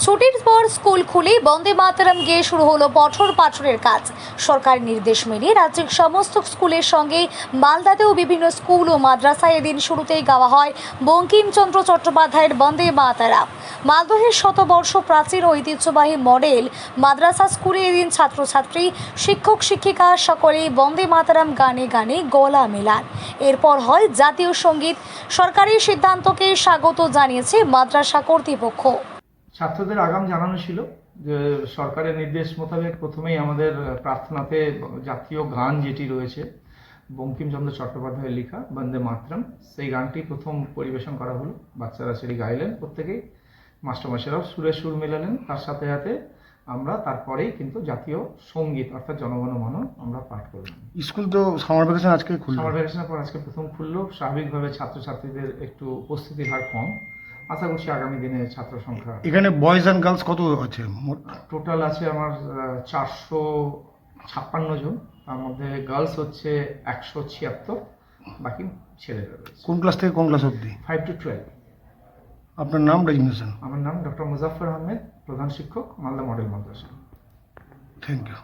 ছুটির পর স্কুল খুলে বন্দে মাতরম গিয়ে শুরু হলো পঠন পাঠনের কাজ। সরকারি নির্দেশ মেনে রাজ্যের সমস্ত স্কুলের সঙ্গে মালদাতেও বিভিন্ন স্কুল ও মাদ্রাসায় এদিন শুরুতেই গাওয়া হয় বঙ্কিমচন্দ্র চট্টোপাধ্যায়ের বন্দে মাতরম। মালদহের শতবর্ষ প্রাচীন ঐতিহ্যবাহী মডেল মাদ্রাসা স্কুলে এদিন ছাত্রছাত্রী, শিক্ষক শিক্ষিকা সকলেই বন্দে মাতরম গানে গানে গলা মেলান। এরপর হয় জাতীয় সঙ্গীত। সরকারি সিদ্ধান্তকে স্বাগত জানিয়েছে মাদ্রাসা কর্তৃপক্ষ। ছাত্রদের আগাম জানানো ছিল যে সরকারের নির্দেশ মোতাবেক প্রথমেই আমাদের প্রার্থনাতে জাতীয় গান যেটি রয়েছে বঙ্কিমচন্দ্র চট্টোপাধ্যায়ের লেখা বন্দে মাতরম, সেই গানটি প্রথম পরিবেশন করা হলো। বাচ্চারা সেটি গাইলেন, প্রত্যেকেই মাস্টারমশাইরাও সুরে সুর মেলালেন। তার সাথে সাথে আমরা তারপরেই কিন্তু জাতীয় সঙ্গীত অর্থাৎ জনগণ মন আমরা পাঠ করলাম। স্কুল তো সামার ভ্যাকেশন আজকে খুললো। সামার ভ্যাকেশনের পর আজকে প্রথম খুললো। স্বাভাবিকভাবে ছাত্রছাত্রীদের একটু উপস্থিতির হার কম। আশা করছি আগামী দিনে ছাত্র সংখ্যা। এখানে বয়েজ অ্যান্ড গার্লস কত আছে মোট? টোটাল আছে আমার 456 জন। তার মধ্যে গার্লস হচ্ছে 176, বাকি ছেলেরা রয়েছে। কোন ক্লাস থেকে কোন ক্লাস অবধি? 5 to 12। আপনার নাম, ডেজিগনেশন? আমার নাম ডক্টর মুজাফফর আহমেদ, প্রধান শিক্ষক, Malda Model Madrasa. Thank you.